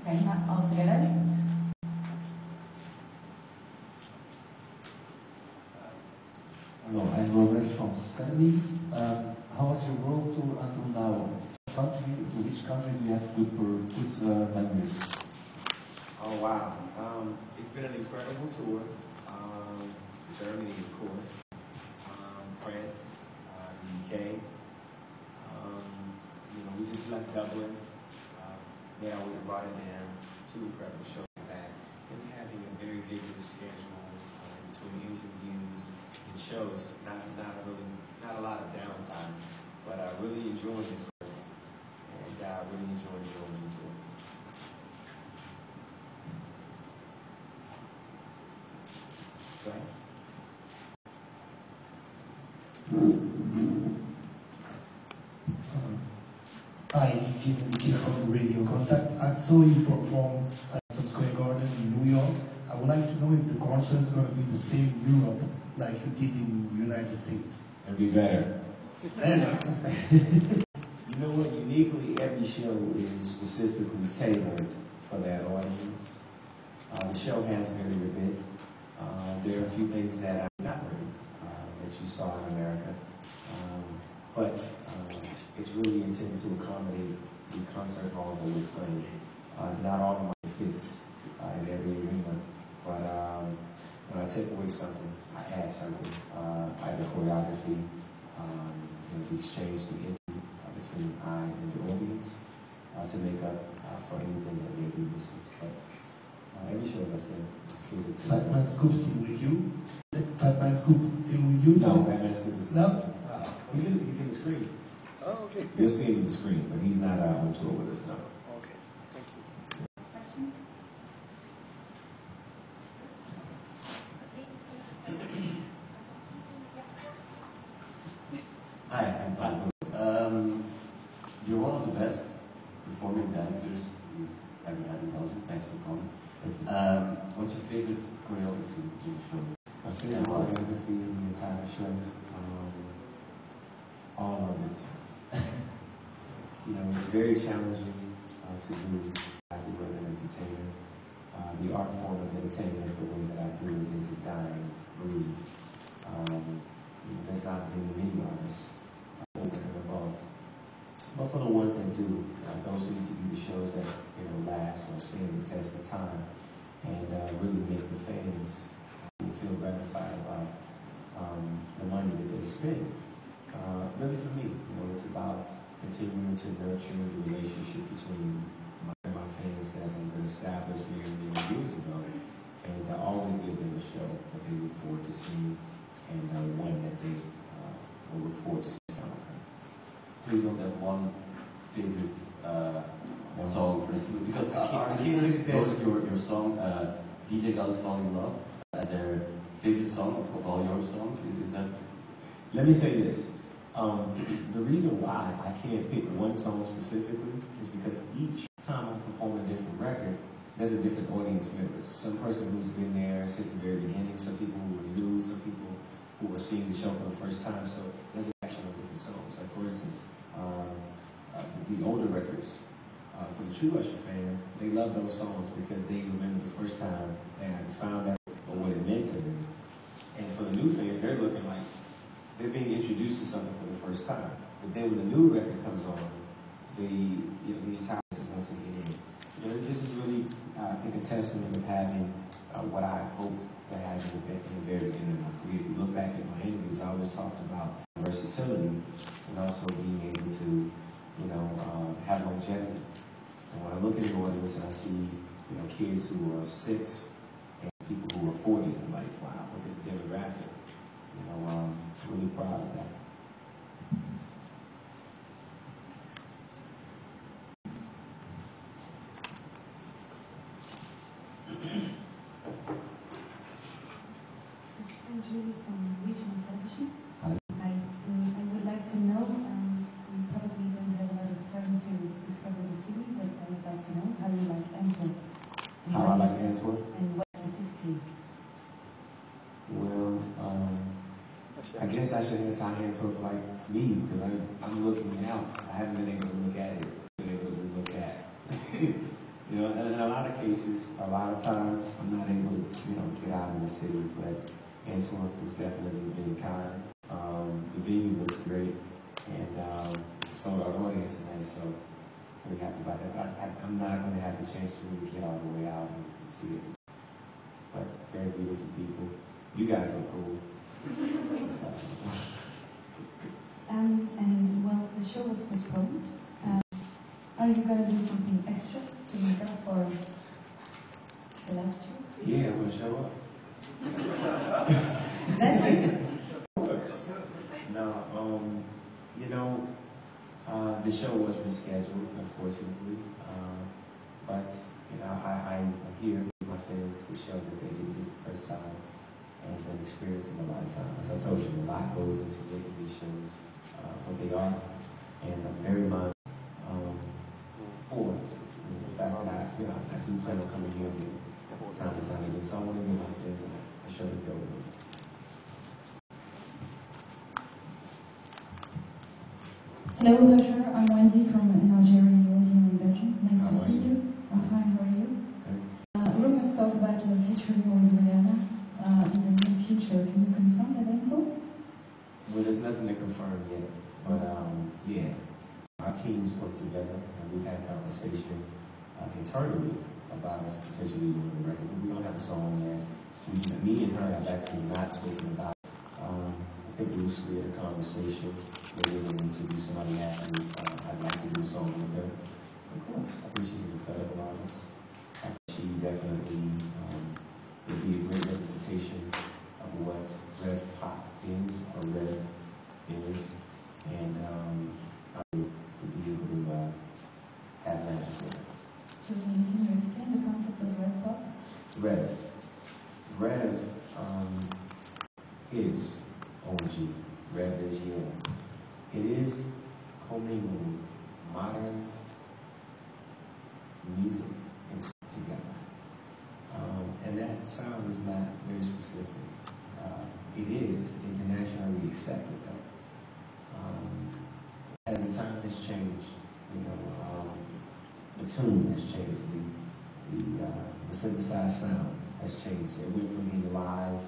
Okay, not all together. Hello, I'm Robert from Studies. How was your world tour until now? To which country do you have good memories? Oh wow, it's been an incredible tour. Germany, of course, France, the UK. We just left Dublin. Made our way to Rotterdam. Two incredible shows back. And having a very vigorous schedule between interviews and shows. Not a lot of downtime, but I really enjoyed this tour, and I really enjoyed the tour. Right. Hi, Jim from Radio Contact. I saw you perform at some Square Garden in New York. I would like to know if the concert is going to be the same in Europe like you did in the United States. It'll be better. You know what? Uniquely, every show is specifically tailored for that audience. The show has varied a bit. There are a few things that I've not heard that you saw in America, but it's really intended to accommodate the concert halls that we're playing. Not all of them fits in every arena, but when I take away something, I add something, either choreography, the exchange to between I and the audience to make up for anything that may be missing. But every show that's in is catered to. Batman Scoop still with you? Batman Scoop still with you? No, Batman Scoop is not. No? He's in the screen. Oh, okay. You'll see him in the screen, but he's not on tour with us, no. Okay, thank you. Question? Hi, I'm Falco. You're one of the best performing dancers we've ever had in Belgium. Thanks for coming. What's your favorite choreography in the show? My favorite choreography in the entire show, all of it. It's very challenging to do. I do as an entertainer. The art form of entertainment, the way that I do it, is a dying breed. There's not many artists over and above. But for the ones that do, those seem to be the shows that last or stand the test of time and really make the fans feel gratified about the money that they spend. Really, for me, it's about continuing to nurture the relationship between my fans that have been established many years ago, and always give them a show that they look forward to seeing, and one that they will look forward to seeing. So you don't have one favorite song for instance, because artists know your song, DJ Gals Fall in Love, as their favorite song of all your songs. Is that? Let me say this. The reason why I can't pick one song specifically is because each time I perform a different record, there's a different audience member. Some person who's been there since the very beginning, some people who are new, some people who are seeing the show for the first time. So there's a collection of different songs. Like for instance, the older records, for the true Usher fan, they love those songs because they remember the first time they had found out what it meant to them. And for the new fans, they're looking like they're being introduced to something for the first time. But then when the new record comes on, the entire system wants to get in. This is really, I think, a testament of having what I hope to have in the very beginning of my career. If you look back at my interviews, I always talked about versatility and also being able to, have longevity. And when I look at the audience and I see, kids who are 6 and people who are 40, I'm like, wow, look at the demographic. I'm really proud of that. I'm Julie from Regional Television. I would like to know, you probably don't have a lot of time to discover the city, but I would like to know how you like Antwerp. How I like Antwerp? And what specifically? Well, I guess I should answer how Antwerp likes me, because I'm looking out. I haven't been able to look at it, been able to look at You know, and in a lot of cases, a lot of times, I'm not able to, get out of the city, but Antwerp has definitely been kind. The venue looks great, and so our audience tonight, so really happy about that. I'm not going to have the chance to really get all the way out and see it, but very beautiful people. You guys look cool. And well, the show was postponed. Are you going to do something extra to make up for the last year? Yeah, I'm going to show up. That's it. Of course. No, the show was rescheduled, unfortunately. But, I'm here with my fans to show that they didn't get the first time and an experience in a lifetime. As I told you, a lot goes into making these shows what they are. And I'm very mindful for the fact that I do plan on coming here time to time again. So I want to give my fans a show to go with. Hello, usher. I'm Wendy from Algeria, here in Belgium. Nice to see you. I'm fine. How are you? Rumors talk about featuring you with Rihanna in the near future. Can you confirm that info? Well, there's nothing to confirm yet, but yeah, our teams work together, and we've had conversation internally about us potentially doing the record. But we don't have a song yet. Me and her have actually not spoken about it. I think loosely in a conversation, maybe we're going to do somebody asked me if I'd like to do a song with her. Of course, I think she's an incredible artist. I think she definitely would be a great representation of what Rev Pop is, or Rev is, and I would be able to have magic with her. So can you explain the concept of Rev Pop? Rev is OG. Rev is It is commingling modern music and stuff together. And that sound is not very specific. It is internationally accepted though. As the time has changed, the tune has changed, the synthesized sound has changed. It went from being live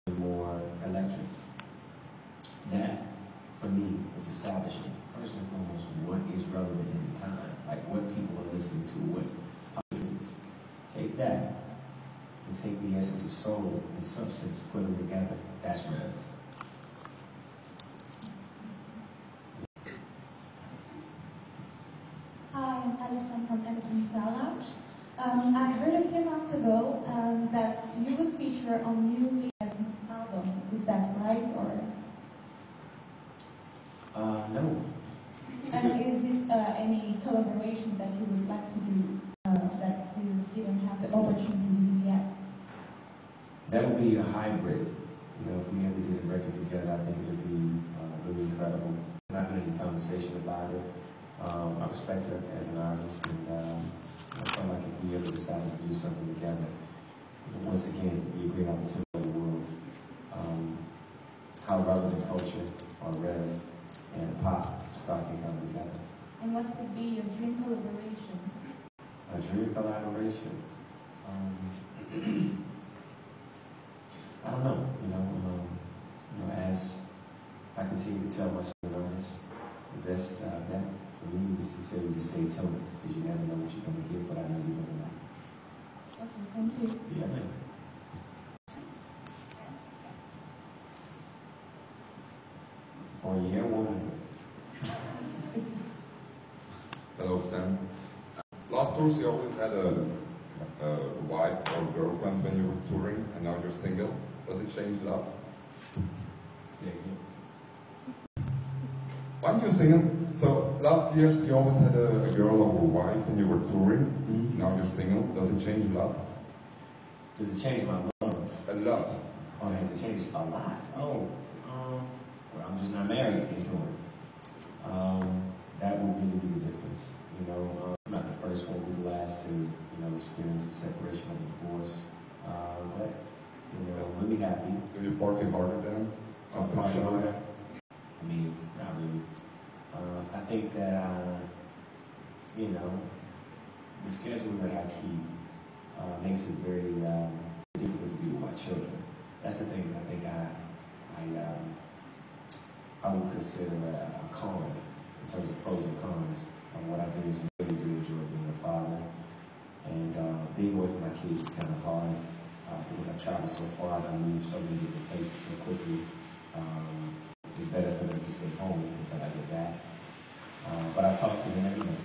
to more electric. That, for me, is establishing, first and foremost, what is relevant in the time, like what people are listening to, what opportunities. Take that, and take the essence of soul and substance, put them together. That's Rev. Hi, I'm Alison from Edison Star Lounge. I heard a few months ago that you would feature on New album. Is that right, or? No. And is it any collaboration that you would like to do that you didn't have the opportunity to do yet? That would be a hybrid. If we ever did a record together, I think it would be really incredible. I've been in conversation about it. I respect her as an artist, and I feel like if we ever decided to do something together, once again, it would be a great opportunity for the world. How relevant culture or Rev and pop start to come together. And what would be your dream collaboration? A dream collaboration? I don't know. As I continue to tell my artists, the best bet for me is to tell you to stay tuned, because you never know what you're going to get, but I know you're going to like. Okay, thank you. Yeah, man. Oh, yeah, one. Hello, Stan. Last tours, you always had a wife or girlfriend when you were touring, and now you're single. Does it change a lot? Say again. Why aren't you single? So last years, you always had a girl or a wife when you were touring. Mm-hmm. Now you're single. Does it change a lot? Does it change my love? A lot. Oh, has it changed a lot? Oh, well, I'm just not married and touring. That would really be the difference. I'm not the first one, we're the last to, experience the separation of divorce. But, I'm really happy. Do you party harder then? Party harder? I mean, not really. I think that, the schedule that I keep makes it very difficult to be with my children. That's the thing that I think I would consider a con in terms of pros and cons. What I do is I really do enjoy being a father, and being away from my kids is kind of hard because I travel so far and I move so many different places so quickly. It's better for them to stay home until I get back. But I talk to them every day.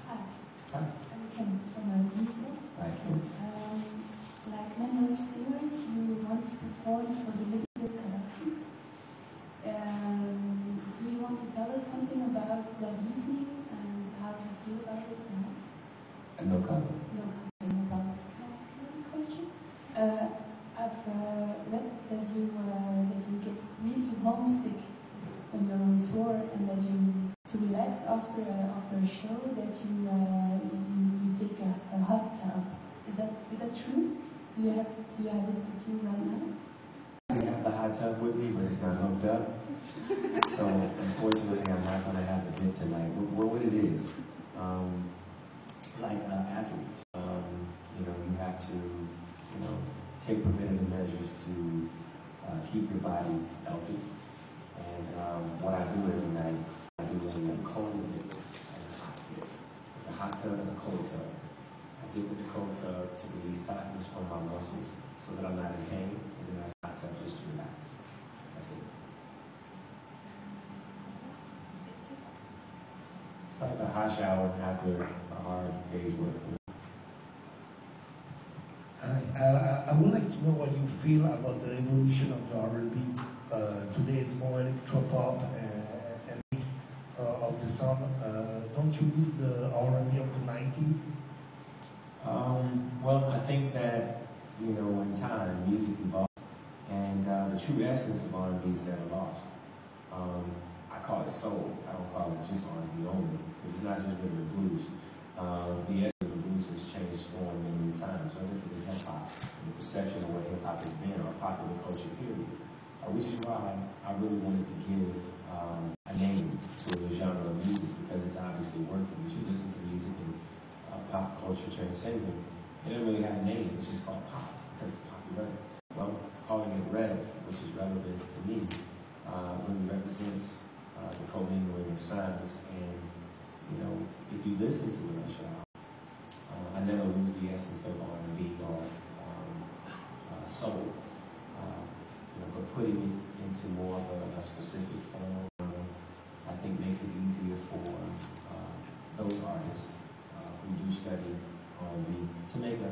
Hi. I'm Kim from Houston. Hi, Kim. Like many other singers, you once performed for the Liquid Collection. Do you want to tell us something about that evening and how do you feel about it now? No comment. No comment about it. Can I ask another question? I've read that you get really homesick when you're on tour and that you, to relax after a show, that you take a hot tub. Is that true? Do you have it with you right now? I have the hot tub with me, but it's not hooked up. So unfortunately, I'm not going to have the dip tonight. What it is, like athletes, you have to, take preventative measures to keep your body healthy. And what I do every night, I do a cold dip and a hot dip. It's a hot tub and a cold tub. I dip in the cold tub to release toxins from my muscles so that I'm not in pain, and then I hot tub just to relax. That's it. It's like a hot shower after a hard day's work. I would like to know what you feel about the evolution of the R&B. Today it's more electropop and mix of the sound. Don't you miss the R&B of the 90s? Well, I think that, in time, music evolves, and the true essence of R&B is never lost. I call it soul. I don't call it just R&B only, because it's not just rhythm and blues. The essence of the blues has changed form many times, whether it's with hip-hop, the perception of what hip-hop has been, or popular culture period, which is why I really wanted to give a name to a genre of music, because it's obviously working. As you listen to music and pop culture transcending, it doesn't really have a name. It's just called pop because it's popular. Well, calling it Rev, which is relevant to me, really represents the commingling of sounds. And if you listen to it, I never lose the essence of R&B or soul. But putting it into more of a specific form, I think makes it easier for those artists who do study R&B to make a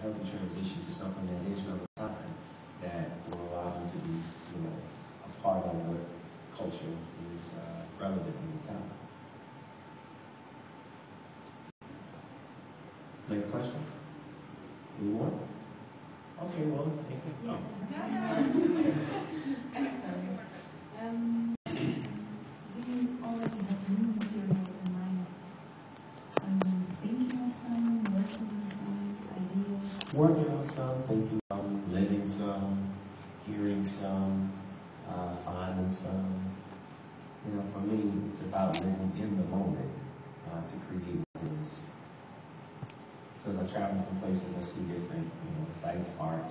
healthy transition to something that is relevant time, that will allow them to be, a part of what culture is relevant in the time. Next question? Any more? Okay, well, thank you. Yeah. I'm sorry. Do you already have new material in mind? Thinking of some, working on some ideas? Working on some, thinking some, living some, hearing some, finding some. For me, it's about living in the moment to create things. So as I travel different places, I see different, sights, art.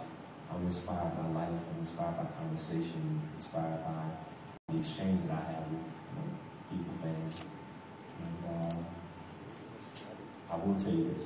I'm inspired by life. I'm inspired by conversation. Inspired by the exchange that I have with people, fans. And I will tell you this.